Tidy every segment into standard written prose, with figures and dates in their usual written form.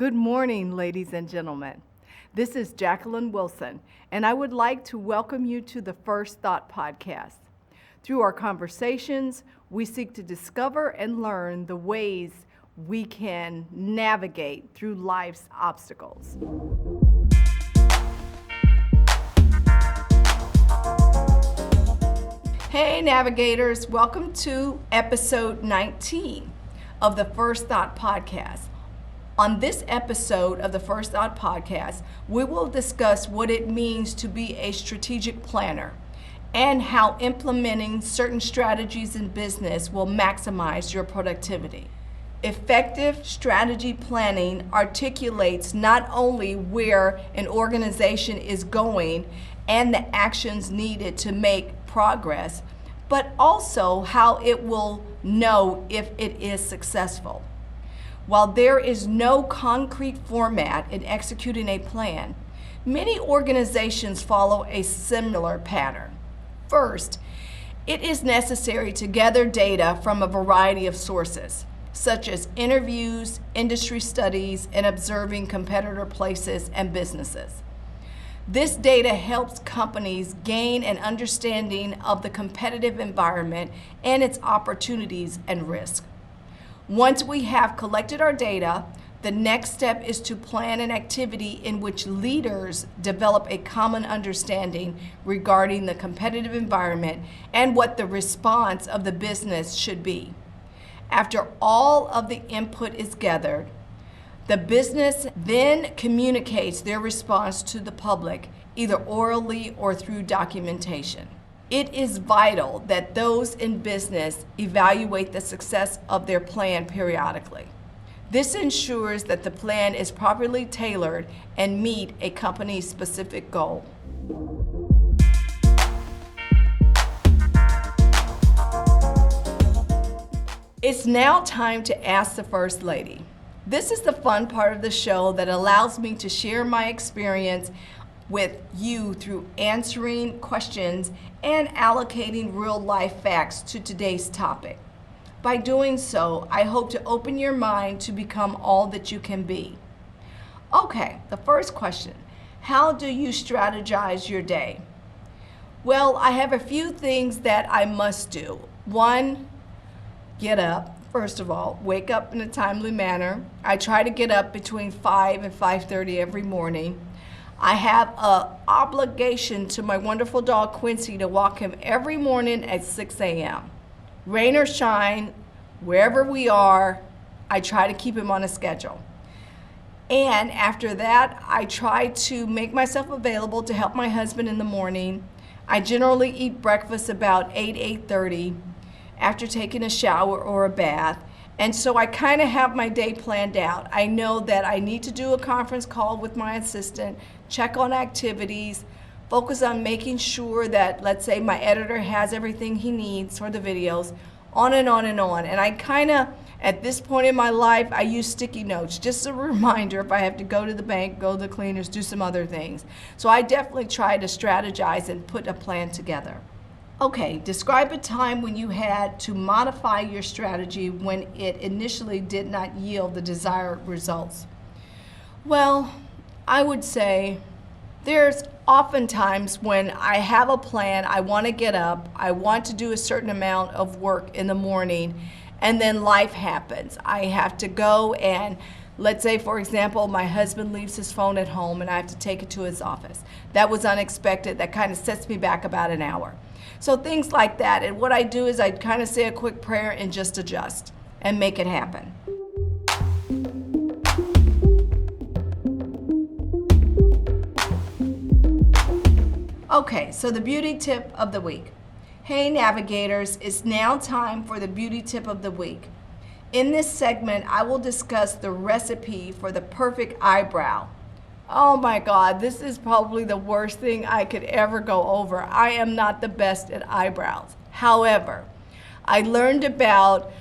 Good morning, ladies and gentlemen. This is Jacqueline Wilson, and I would like to welcome you to the First Thought Podcast. Through our conversations, we seek to discover and learn the ways we can navigate through life's obstacles. Hey, navigators, welcome to episode 19 of the First Thought Podcast. On this episode of the First Thought Podcast, we will discuss what it means to be a strategic planner and how implementing certain strategies in business will maximize your productivity. Effective strategy planning articulates not only where an organization is going and the actions needed to make progress, but also how it will know if it is successful. While there is no concrete format in executing a plan, many organizations follow a similar pattern. First, it is necessary to gather data from a variety of sources, such as interviews, industry studies, and observing competitor places and businesses. This data helps companies gain an understanding of the competitive environment and its opportunities and risks. Once we have collected our data, the next step is to plan an activity in which leaders develop a common understanding regarding the competitive environment and what the response of the business should be. After all of the input is gathered, the business then communicates their response to the public, either orally or through documentation. It is vital that those in business evaluate the success of their plan periodically. This ensures that the plan is properly tailored and meet a company's specific goal. It's now time to ask the First Lady. This is the fun part of the show that allows me to share my experience with you through answering questions and allocating real-life facts to today's topic. By doing so, I hope to open your mind to become all that you can be. Okay, the first question, how do you strategize your day? Well, I have a few things that I must do. One, get up. First of all, wake up in a timely manner. I try to get up between 5 and 5:30 every morning. I have an obligation to my wonderful dog Quincy to walk him every morning at 6 a.m. Rain or shine, wherever we are, I try to keep him on a schedule. And after that, I try to make myself available to help my husband in the morning. I generally eat breakfast about 8:30 after taking a shower or a bath. And so I kind of have my day planned out. I know that I need to do a conference call with my assistant, check on activities, focus on making sure that, let's say, my editor has everything he needs for the videos, on and on and on. And I kind of, at this point in my life, I use sticky notes, just a reminder if I have to go to the bank, go to the cleaners, do some other things. So I definitely try to strategize and put a plan together. Okay, describe a time when you had to modify your strategy when it initially did not yield the desired results. Well, I would say there's often times when I have a plan, I want to get up, I want to do a certain amount of work in the morning, and then life happens. I have to go and, let's say, for example, my husband leaves his phone at home and I have to take it to his office. That was unexpected. That kind of sets me back about an hour. So things like that. And what I do is I kind of say a quick prayer and just adjust and make it happen. Okay, so the beauty tip of the week. Hey navigators, it's now time for the beauty tip of the week. In this segment, I will discuss the recipe for the perfect eyebrow. Oh my God, this is probably the worst thing I could ever go over. I am not the best at eyebrows. However, I learned about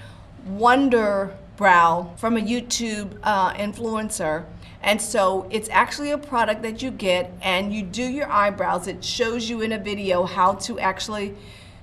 Wonder Brow from a YouTube influencer. And so it's actually a product that you get and you do your eyebrows. It shows you in a video how to actually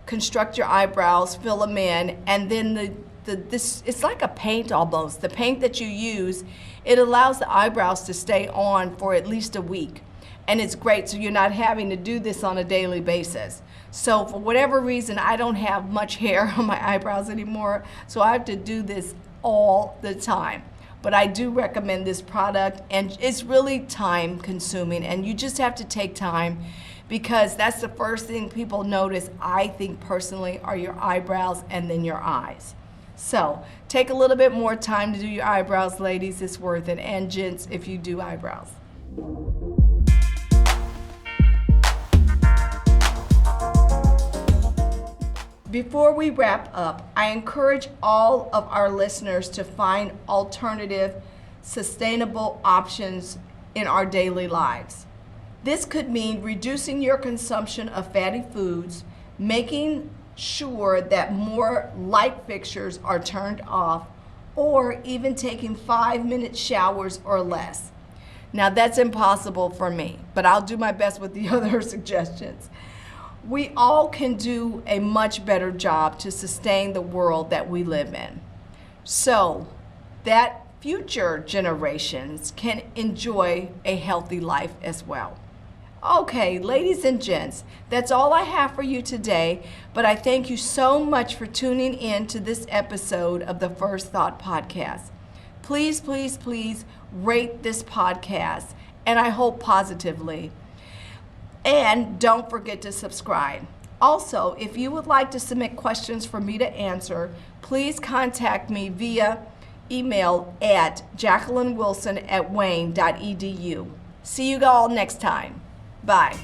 construct your eyebrows, fill them in, and then this, it's like a paint almost. The paint that you use, it allows the eyebrows to stay on for at least a week. And it's great, so you're not having to do this on a daily basis. So for whatever reason, I don't have much hair on my eyebrows anymore, so I have to do this all the time. But I do recommend this product, and it's really time consuming, and you just have to take time, because that's the first thing people notice, I think personally, are your eyebrows and then your eyes. So take a little bit more time to do your eyebrows, ladies, it's worth it, and gents if you do eyebrows. Before we wrap up, I encourage all of our listeners to find alternative, sustainable options in our daily lives. This could mean reducing your consumption of fatty foods, making sure that more light fixtures are turned off, or even taking 5-minute showers or less. Now that's impossible for me, but I'll do my best with the other suggestions. We all can do a much better job to sustain the world that we live in, so that future generations can enjoy a healthy life as well. Okay, ladies and gents, that's all I have for you today, but I thank you so much for tuning in to this episode of the First Thought Podcast. Please, please, please rate this podcast, and I hope positively. And don't forget to subscribe. Also, if you would like to submit questions for me to answer, please contact me via email at jacquelinewilson@wayne.edu. See you all next time. Bye.